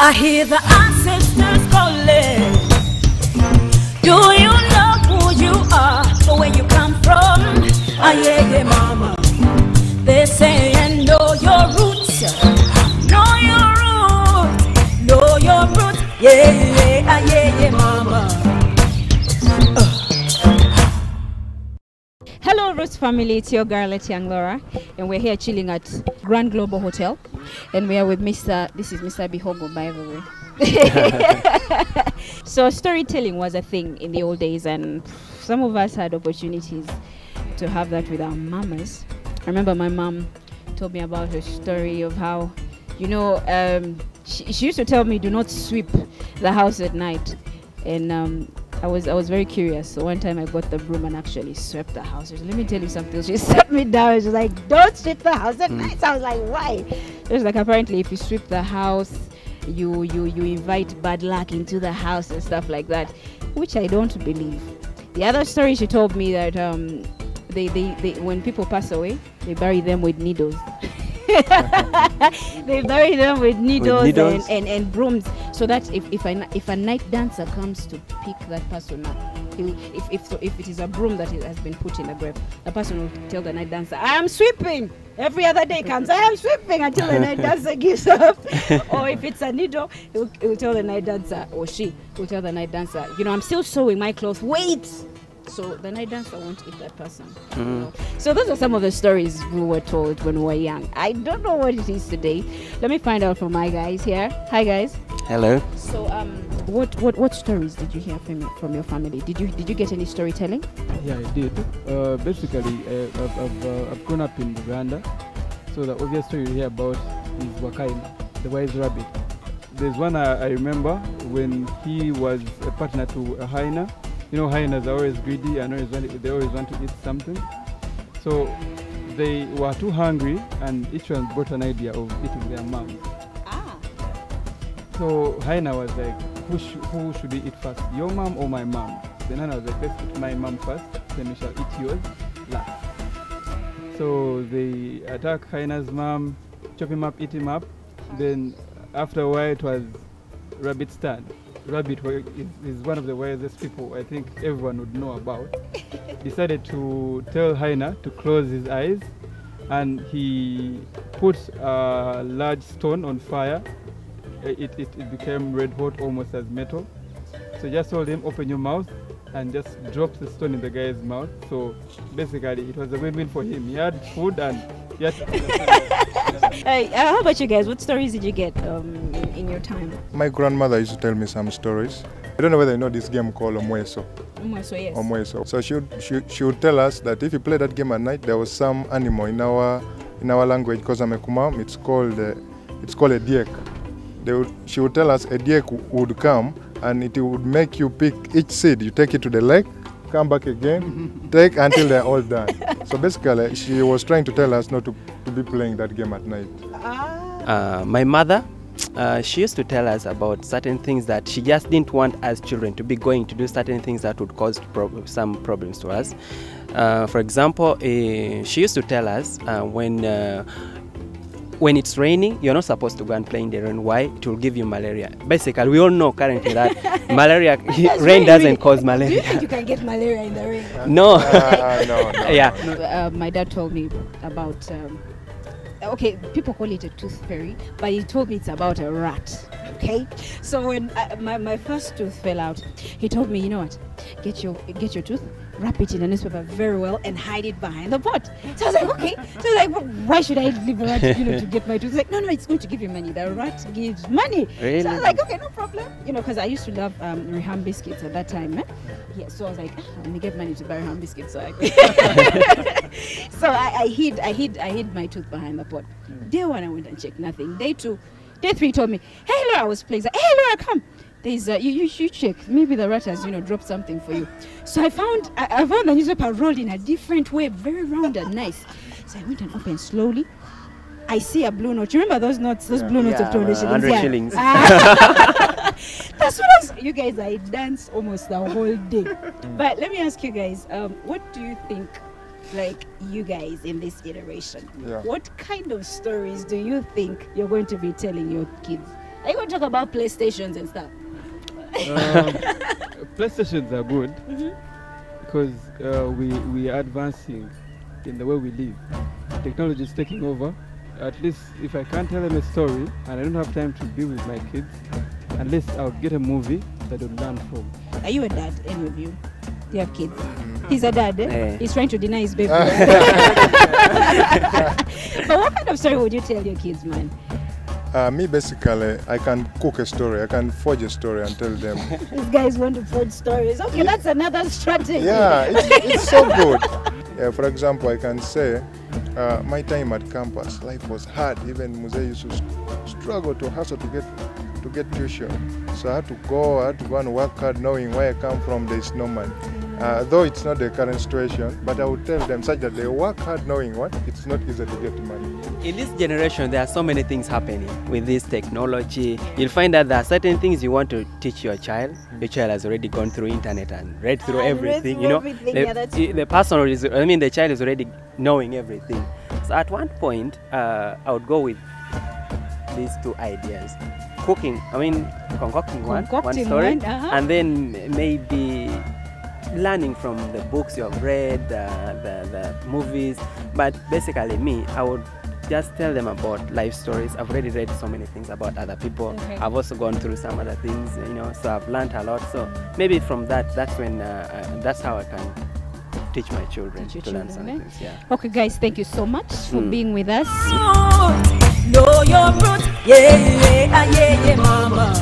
I hear the ancestors calling. Do you know who you are or where you come from? I hear your mama. They say and know your roots. Know your roots. Know your roots. Yeah, yeah, I hear your mama. Hello Roots family, it's your girl Etiang Laura, and we're here chilling at Grand Global Hotel, and we are with this is Mr. Bihogo, by the way. So storytelling was a thing in the old days, and some of us had opportunities to have that with our mamas. I remember my mom told me about her story of how, you know, she used to tell me do not sweep the house at night, and I was very curious. So one time I got the broom and actually swept the house. She said, let me tell you something. She sat me down and she was like, don't sweep the house at night. So I was like, why? She was like, apparently if you sweep the house, you invite bad luck into the house and stuff like that, which I don't believe. The other story she told me that they when people pass away, they bury them with needles. They bury them with needles, and brooms, so that if a night dancer comes to pick that person up, if it is a broom that has been put in the grave, the person will tell the night dancer, I am sweeping. Every other day comes, I am sweeping, until the night dancer gives up. Or if it's a needle, it will tell the night dancer, or she will tell the night dancer, you know, I'm still sewing my clothes, wait. So the night dancer won't eat that person. You know? So those are some of the stories we were told when we were young. I don't know what it is today. Let me find out from my guys here. Hi guys. Hello. So what stories did you hear from your family? Did you get any storytelling? Yeah, I did. Basically, I've grown up in Uganda, so the obvious story you hear about is Wakaina, the wise rabbit. There's one I remember when he was a partner to a hyena. You know, hyenas are always greedy and they always want to eat something. So they were too hungry, and each one brought an idea of eating their mom. Ah. So hyena was like, who should we eat first, your mom or my mom? Then hyena was like, let's eat my mom first, then we shall eat yours last. So they attack hyena's mom, chop him up, eat him up. Then after a while it was rabbit's turn. Rabbit is one of the wisest people I think everyone would know about. Decided to tell hyena to close his eyes, and he put a large stone on fire. It became red hot, almost as metal. So just told him, open your mouth, and just dropped the stone in the guy's mouth. So basically it was a win-win for him. He had food and yes. Hey, how about you guys? What stories did you get in your time? My grandmother used to tell me some stories. I don't know whether you know this game called Omweso. Omweso, yes. Omweso. So she would tell us that if you play that game at night, there was some animal in our language, because I'm a Kumam, it's called a diek. She would tell us a diek would come and it would make you pick each seed. You take it to the lake, come back again, take until they're all done. So basically, she was trying to tell us not to be playing that game at night. My mother, she used to tell us about certain things that she just didn't want as children to be going to do certain things that would cause some problems to us. For example, she used to tell us when it's raining, you're not supposed to go and play in the rain. Why? It will give you malaria. Basically, we all know currently that malaria, rain doesn't cause malaria. Do you think you can get malaria in the rain? No. No. Yeah. My dad told me about, okay, people call it a tooth fairy, but he told me it's about a rat. Okay, so when my first tooth fell out, he told me, you know what, get your tooth, wrap it in a newspaper very well, and hide it behind the pot. So I was like, okay. So I was like, well, why should I leave a rat, to get my tooth? He's like, no, it's going to give you money. The rat gives money. Really? So I was like, okay, no problem. Because I used to love Reham biscuits at that time. Eh? Yeah, so I was like, let me get money to buy Reham biscuits. So so I hid my tooth behind the pot. Day one, I went and checked nothing. Day two. Day three told me, hey Laura, I was playing. Hey Laura, come. There's you check. Maybe the rat has dropped something for you. So I found the newspaper rolled in a different way, very round and nice. So I went and opened slowly. I see a blue note. You remember those notes? Those blue notes of 200 shillings. 100 shillings. That's what you guys. I danced almost the whole day. But let me ask you guys, what do you think? Like you guys in this iteration, what kind of stories do you think you're going to be telling your kids? Are you going to talk about PlayStations and stuff? PlayStations are good because we are advancing in the way we live. Technology is taking over. At least if I can't tell them a story and I don't have time to be with my kids, at least I'll get a movie that I'll learn from. Are you a dad, any of you? Do you have kids? He's a dad, eh? Yeah. He's trying to deny his baby. But what kind of story would you tell your kids, man? Me basically, I can cook a story. I can forge a story and tell them. These guys want to forge stories. Okay, that's another strategy. Yeah, it's so good. For example, I can say, my time at campus, life was hard. Even Mzee used to struggle to hustle to get tuition. So I had to go and work hard, knowing where I come from. There is no money. Though it's not the current situation, but I would tell them such that they work hard, knowing what it's not easy to get money. In this generation, there are so many things happening with this technology. You'll find that there are certain things you want to teach your child. Your child has already gone through internet and read through everything. The child is already knowing everything. So at one point, I would go with these two ideas. Concocting one story, and then maybe learning from the books you have read, the movies. But basically me, I would just tell them about life stories. I've already read so many things about other people. Okay. I've also gone through some other things, so I've learned a lot. So maybe from that's how I can teach my children to learn some things. Yeah. Okay, guys, thank you so much for being with us. Know your roots, yeah, mama.